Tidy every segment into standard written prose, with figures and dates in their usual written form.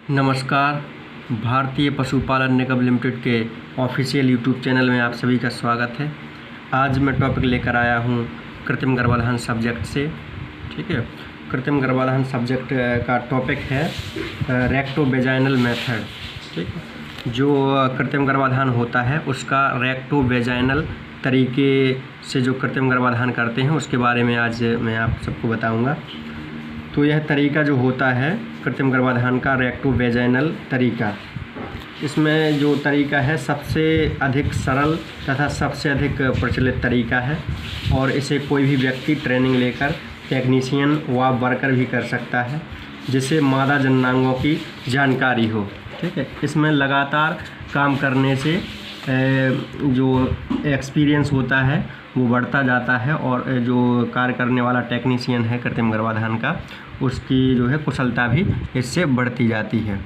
नमस्कार। भारतीय पशुपालन निगम लिमिटेड के ऑफिशियल यूट्यूब चैनल में आप सभी का स्वागत है। आज मैं टॉपिक लेकर आया हूँ कृत्रिम गर्भाधान सब्जेक्ट से। ठीक है, कृत्रिम गर्भाधान सब्जेक्ट का टॉपिक है रेक्टोवेजाइनल मेथड। ठीक है, जो कृत्रिम गर्भाधान होता है उसका रेक्टोवेजाइनल तरीके से जो कृत्रिम गर्भाधान करते हैं उसके बारे में आज मैं आप सबको बताऊँगा। तो यह तरीका जो होता है कृत्रिम गर्भाधान का रेक्टोवेजाइनल तरीका, इसमें जो तरीका है सबसे अधिक सरल तथा सबसे अधिक प्रचलित तरीका है और इसे कोई भी व्यक्ति ट्रेनिंग लेकर टेक्नीशियन व वर्कर भी कर सकता है जिसे मादा जननांगों की जानकारी हो। ठीक है, इसमें लगातार काम करने से जो एक्सपीरियंस होता है वो बढ़ता जाता है और जो कार्य करने वाला टेक्नीशियन है कृत्रिम गर्भाधान का उसकी जो है कुशलता भी इससे बढ़ती जाती है।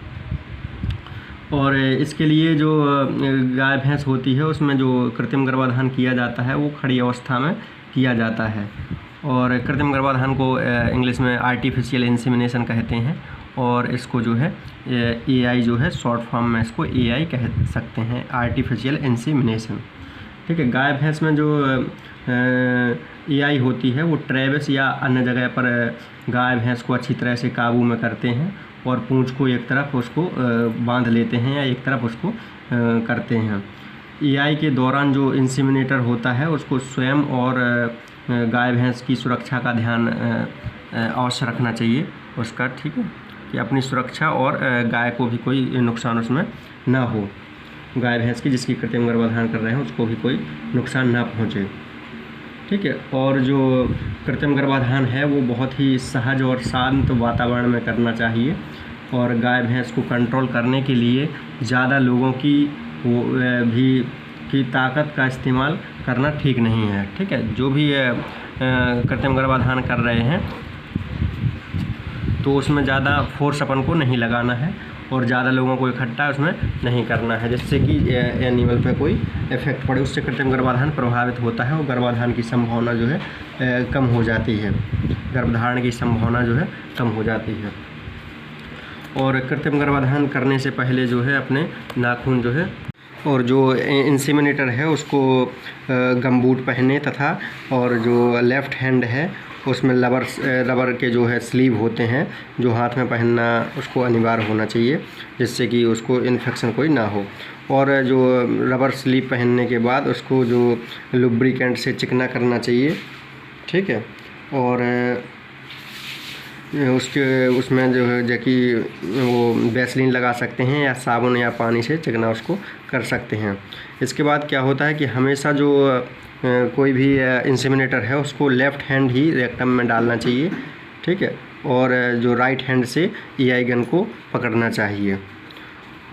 और इसके लिए जो गाय भैंस होती है उसमें जो कृत्रिम गर्भाधान किया जाता है वो खड़ी अवस्था में किया जाता है और कृत्रिम गर्भाधान को इंग्लिश में आर्टिफिशियल इंसेमिनेशन कहते हैं और इसको जो है एआई जो है शॉर्ट फॉर्म में इसको एआई कह सकते हैं, आर्टिफिशियल इंसेमिनेशन। ठीक है, गाय भैंस में जो एआई होती है वो ट्रेविस या अन्य जगह पर गाय भैंस को अच्छी तरह से काबू में करते हैं और पूंछ को एक तरफ उसको बांध लेते हैं या एक तरफ उसको करते हैं। एआई के दौरान जो इंसेमिनेटर होता है उसको स्वयं और गाय भैंस की सुरक्षा का ध्यान अवश्य रखना चाहिए उसका। ठीक है, कि अपनी सुरक्षा और गाय को भी कोई नुकसान उसमें ना हो, गाय भैंस की जिसकी कृत्रिम गर्भाधान कर रहे हैं उसको भी कोई नुकसान ना पहुंचे। ठीक है, और जो कृत्रिम गर्भाधान है वो बहुत ही सहज और शांत वातावरण में करना चाहिए और गाय भैंस को कंट्रोल करने के लिए ज़्यादा लोगों की ताकत का इस्तेमाल करना ठीक नहीं है। ठीक है, जो भी कृत्रिम गर्भाधान कर रहे हैं तो उसमें ज़्यादा फोर्स अपन को नहीं लगाना है और ज़्यादा लोगों को इकट्ठा उसमें नहीं करना है जिससे कि एनिमल पे कोई इफेक्ट पड़े, उससे कृत्रिम गर्भाधान प्रभावित होता है और गर्भाधान की संभावना जो है कम हो जाती है, गर्भधारण की संभावना जो है कम हो जाती है। और कृत्रिम गर्भाधान करने से पहले जो है अपने नाखून जो है और जो इंसेमिनेटर है उसको गमबूट पहने तथा और जो लेफ़्ट हैंड है उसमें रबर के जो है स्लीव होते हैं जो हाथ में पहनना उसको अनिवार्य होना चाहिए जिससे कि उसको इन्फेक्शन कोई ना हो। और जो रबर स्लीव पहनने के बाद उसको जो लुब्रिकेंट से चिकना करना चाहिए। ठीक है, और उसमें जो है कि वो वैसलीन लगा सकते हैं या साबुन या पानी से चिकना उसको कर सकते हैं। इसके बाद क्या होता है कि हमेशा जो कोई भी इंसेमिनेटर है उसको लेफ़्ट हैंड ही रेक्टम में डालना चाहिए। ठीक है, और जो राइट हैंड से एआई गन को पकड़ना चाहिए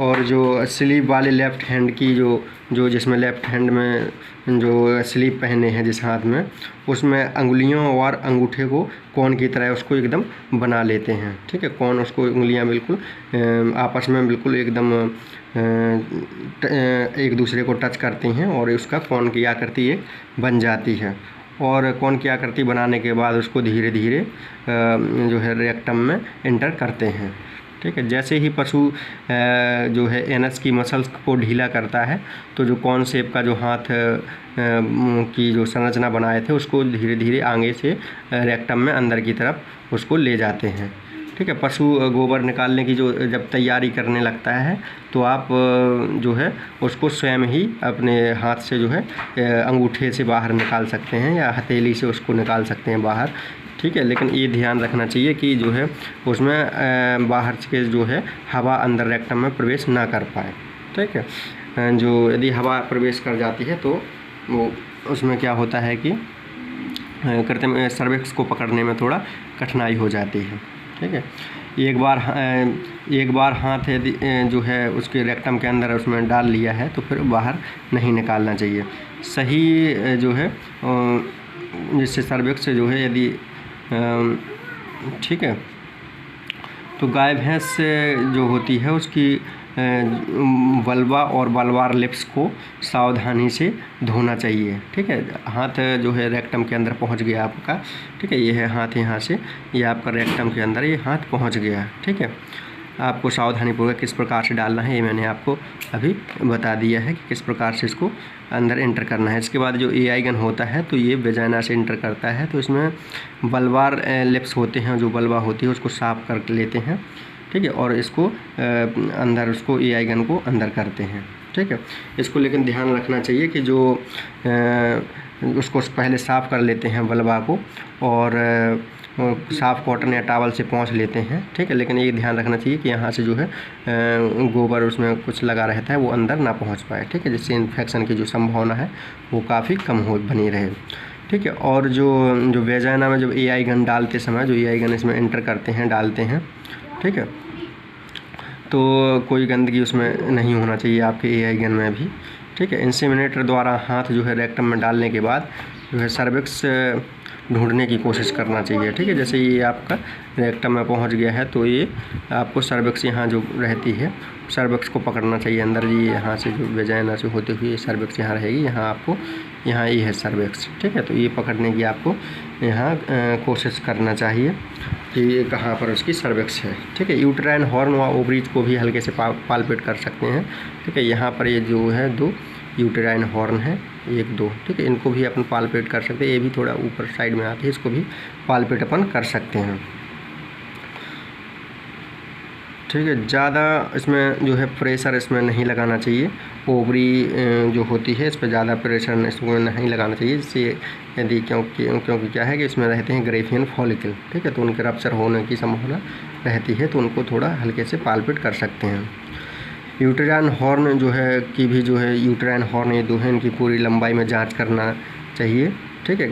और जो स्लीव वाले लेफ़्ट हैंड की जो जिसमें लेफ़्ट हैंड में जो स्लीव पहने हैं जिस हाथ में उसमें अंगुलियों और अंगूठे को कोन की तरह उसको एकदम बना लेते हैं। ठीक है, कोन उसको उंगलियां बिल्कुल आपस में बिल्कुल एकदम एक दूसरे को टच करती हैं और उसका कोन की आकृति एक बन जाती है और कोन की आकृति बनाने के बाद उसको धीरे धीरे जो है रेक्टम में एंटर करते हैं। ठीक है, जैसे ही पशु जो है एनस की मसल्स को ढीला करता है तो जो कॉन शेप का जो हाथ की जो संरचना बनाए थे उसको धीरे धीरे आगे से रेक्टम में अंदर की तरफ उसको ले जाते हैं। ठीक है, पशु गोबर निकालने की जो जब तैयारी करने लगता है तो आप जो है उसको स्वयं ही अपने हाथ से जो है अंगूठे से बाहर निकाल सकते हैं या हथेली से उसको निकाल सकते हैं बाहर। ठीक है, लेकिन ये ध्यान रखना चाहिए कि जो है उसमें बाहर से जो है हवा अंदर रेक्टम में प्रवेश ना कर पाए। ठीक है, जो यदि हवा प्रवेश कर जाती है तो वो उसमें क्या होता है कि कृत्रिम सर्विक्स को पकड़ने में थोड़ा कठिनाई हो जाती है। ठीक है, एक बार हाथ यदि जो है उसके रेक्टम के अंदर उसमें डाल लिया है तो फिर बाहर नहीं निकालना चाहिए। सही जो है जिससे सर्विक्स जो है यदि ठीक है, तो गाय भैंस जो होती है उसकी वल्वा और बल्बार लिप्स को सावधानी से धोना चाहिए। ठीक है, हाथ जो है रेक्टम के अंदर पहुंच गया आपका। ठीक है, ये है हाथ यहाँ से, ये आपका रेक्टम के अंदर ये हाथ पहुंच गया। ठीक है, आपको सावधानीपूर्वक किस प्रकार से डालना है ये मैंने आपको अभी बता दिया है कि किस प्रकार से इसको अंदर एंटर करना है। इसके बाद जो एआई गन होता है तो ये वेजाइना से एंटर करता है, तो इसमें बल्बार लिप्स होते हैं, जो बल्बा होती है उसको साफ कर लेते हैं, ठीक है, और इसको अंदर उसको एआई गन को अंदर करते हैं, ठीक है। इसको लेकिन ध्यान रखना चाहिए कि जो उसको पहले साफ़ कर लेते हैं बल्बा को, और साफ़ कॉटन या टावल से पोंछ लेते हैं, ठीक है। लेकिन ये ध्यान रखना चाहिए कि यहाँ से जो है गोबर उसमें कुछ लगा रहता है वो अंदर ना पहुँच पाए, ठीक है, जिससे इन्फेक्शन की जो संभावना है वो काफ़ी कम हो बनी रहे, ठीक है। और जो वेजाइना में जब एआई गन डालते समय जो एआई गन इसमें एंटर करते हैं डालते हैं, ठीक है, तो कोई गंदगी उसमें नहीं होना चाहिए आपके एआई गन में भी, ठीक है। इंसेमिनेटर द्वारा हाथ जो है रेक्टम में डालने के बाद जो है सर्विक्स ढूंढने की कोशिश करना चाहिए, ठीक है। जैसे ये आपका रेक्टम में पहुंच गया है तो ये आपको सर्विक्स यहाँ जो रहती है सर्विक्स को पकड़ना चाहिए अंदर, ये यहाँ से जो वेजाइना से होते हुए सर्विक्स यहाँ रहेगी, यहाँ आपको यहाँ ये है सर्विक्स, ठीक है। तो ये पकड़ने की आपको यहाँ कोशिश करना चाहिए कि ये कहाँ पर उसकी सर्विक्स है, ठीक है। यूट्राइन हॉर्न व ओवरीज को भी हल्के से पालपेट कर सकते हैं, ठीक है। यहाँ पर ये जो है 2 यूट्राइन हॉर्न है, 1 2, ठीक है, इनको भी अपन पालपेट कर सकते हैं। ये भी थोड़ा ऊपर साइड में आती है, इसको भी पालपेट अपन कर सकते हैं, ठीक है। ज़्यादा इसमें जो है प्रेशर इसमें नहीं लगाना चाहिए, ओवरी जो होती है इस पर ज़्यादा प्रेशर इसमें नहीं लगाना चाहिए, जिससे यदि क्योंकि क्या है कि इसमें रहते हैं ग्रेफियन फॉलिकल, ठीक है, तो उनके रप्चर होने की संभावना रहती है, तो उनको थोड़ा हल्के से पालपेट कर सकते हैं। यूट्राइन हॉर्न जो है कि भी जो है यूट्राइन हॉर्न ये 2 है, इनकी पूरी लंबाई में जांच करना चाहिए, ठीक है,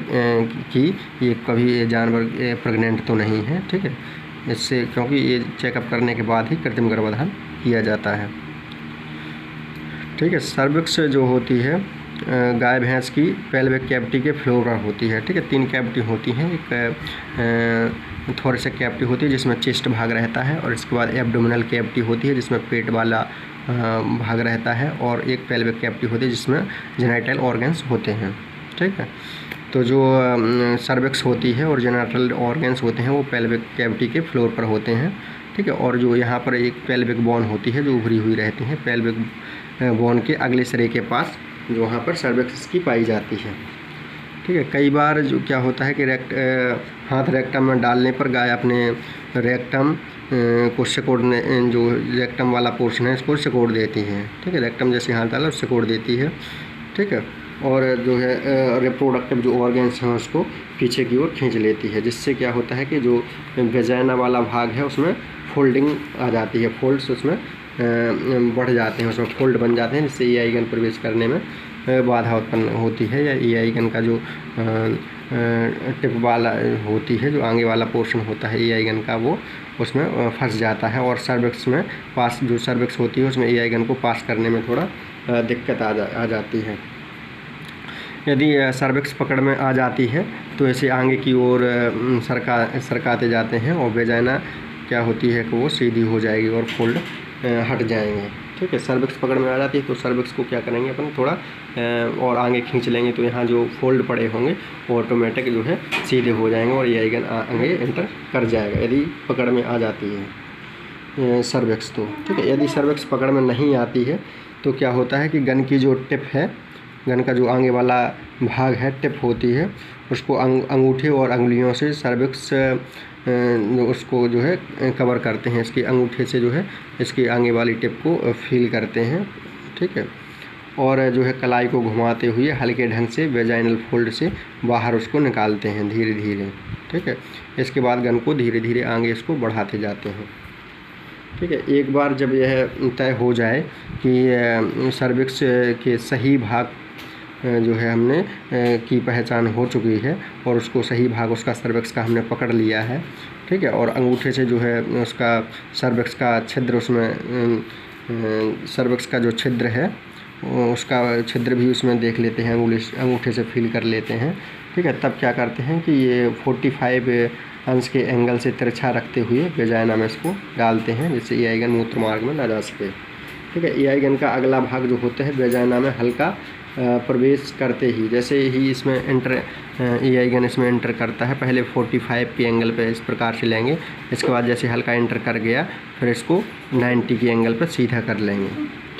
कि ये कभी जानवर प्रेग्नेंट तो नहीं है, ठीक है, इससे क्योंकि ये चेकअप करने के बाद ही कृत्रिम गर्भाधान किया जाता है, ठीक है। सर्विक्स जो होती है गाय भैंस की पेल्विक कैविटी के फ्लोर होती है, ठीक है। 3 कैविटी होती हैं, एक थोरेसिक कैविटी होती है जिसमें चेस्ट भाग रहता है, और इसके बाद एब्डोमिनल कैविटी होती है जिसमें पेट वाला भाग रहता है, और एक पेल्विक कैविटी होती है जिसमें जेनिटल ऑर्गन्स होते हैं, ठीक है। तो जो सर्विक्स होती है और जेनिटल ऑर्गन्स होते हैं वो पेल्विक कैविटी के फ्लोर पर होते हैं, ठीक है। और जो यहाँ पर एक पेल्विक बोन होती है जो उभरी हुई रहती है, पेल्विक बोन के अगले सिरे के पास जो वहाँ पर सर्विक्स की पाई जाती है, ठीक है। कई बार जो क्या होता है कि हाथ रेक्टम में डालने पर गाय अपने रेक्टम को सिकोड़ने, जो रेक्टम वाला पोर्शन है इसको सिकोड़ देती है, ठीक है। रेक्टम जैसे हाथ डाला सिकोड़ देती है, ठीक है, और जो है रिप्रोडक्टिव जो ऑर्गन्स हैं उसको पीछे की ओर खींच लेती है, जिससे क्या होता है कि जो वेजाइना वाला भाग है उसमें फोल्डिंग आ जाती है, फोल्ड्स उसमें बढ़ जाते हैं, उसमें फोल्ड बन जाते हैं, जिससे एआई गन प्रवेश करने में बाधा उत्पन्न होती है, या एआई गन का जो टिप वाला होती है जो आगे वाला पोर्शन होता है एआई गन का वो उसमें फंस जाता है, और सर्विक्स में पास जो सर्विक्स होती है उसमें एआई गन को पास करने में थोड़ा दिक्कत आ जाती है। यदि सर्विक्स पकड़ में आ जाती है तो ऐसे आगे की ओर सरकाते जाते हैं, और वेजाइना क्या होती है कि वो सीधी हो जाएगी और फोल्ड हट जाएंगे, ठीक है। सर्विक्स पकड़ में आ जाती है तो सर्विक्स को क्या करेंगे अपन थोड़ा और आगे खींच लेंगे, तो यहाँ जो फोल्ड पड़े होंगे वो ऑटोमेटिक जो है सीधे हो जाएंगे और एआई गन आगे एंटर कर जाएगा यदि पकड़ में आ जाती है सर्विक्स तो, ठीक है। यदि सर्विक्स पकड़ में नहीं आती है तो क्या होता है कि गन की जो टिप है, गन का जो आगे वाला भाग है टिप होती है, उसको अंगूठे और अंगुलियों से सर्विक्स उसको जो है कवर करते हैं, इसके अंगूठे से जो है इसकी आगे वाली टिप को फील करते हैं, ठीक है, और जो है कलाई को घुमाते हुए हल्के ढंग से वेजाइनल फोल्ड से बाहर उसको निकालते हैं धीरे धीरे, ठीक है। इसके बाद गन को धीरे धीरे आगे इसको बढ़ाते जाते हैं, ठीक है। एक बार जब यह तय हो जाए कि सर्विक्स के सही भाग जो है हमने की पहचान हो चुकी है और उसको सही भाग उसका सर्विक्स का हमने पकड़ लिया है, ठीक है, और अंगूठे से जो है उसका सर्विक्स का छिद्र, उसमें सर्विक्स का जो छिद्र है उसका छिद्र भी उसमें देख लेते हैं, अंगूठे से फील कर लेते हैं, ठीक है। तब क्या करते हैं कि ये 45 अंश के एंगल से तिरछा रखते हुए वेजाइना में इसको डालते हैं, जिससे एआई गन मूत्र मार्ग में ना जा सके, ठीक है। एआई गन का अगला भाग जो होता है वेजाइना में हल्का प्रवेश करते ही, जैसे ही इसमें एंटर एआई गन इसमें एंटर करता है, पहले 45 के एंगल पे इस प्रकार से लेंगे। इसके बाद जैसे हल्का एंटर कर गया फिर इसको 90 के एंगल पर सीधा कर लेंगे।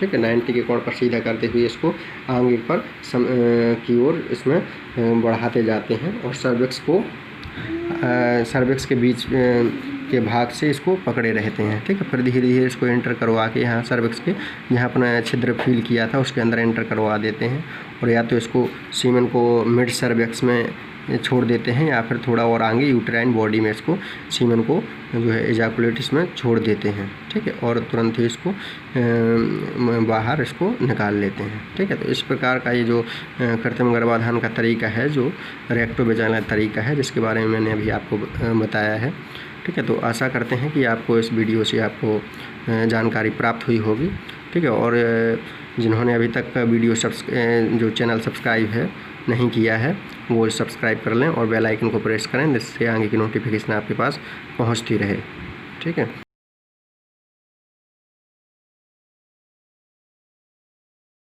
ठीक है, 90 के कोण पर सीधा करते हुए इसको आगे पर की ओर इसमें बढ़ाते जाते हैं और सर्विक्स के बीच के भाग से इसको पकड़े रहते हैं। ठीक है, फिर धीरे धीरे इसको एंटर करवा के यहाँ सर्विक्स के जहाँ अपना छिद्र फील किया था उसके अंदर एंटर करवा देते हैं, और या तो इसको सीमेन को मिड सर्विक्स में छोड़ देते हैं या फिर थोड़ा और आगे यूट्राइन बॉडी में इसको सीमेन को जो है एजाकुलेट इसमें छोड़ देते हैं। ठीक है, और तुरंत ही इसको बाहर इसको निकाल लेते हैं। ठीक है, तो इस प्रकार का ये जो कृत्रिम गर्भाधान का तरीका है, जो रेक्टो वेजाइनल तरीका है, जिसके बारे में मैंने अभी आपको बताया है। ठीक है, तो आशा करते हैं कि आपको इस वीडियो से आपको जानकारी प्राप्त हुई होगी। ठीक है, और जिन्होंने अभी तक वीडियो जो चैनल सब्सक्राइब है नहीं किया है वो सब्सक्राइब कर लें और बेल आइकन को प्रेस करें, जिससे आगे की नोटिफिकेशन आपके पास पहुंचती रहे। ठीक है।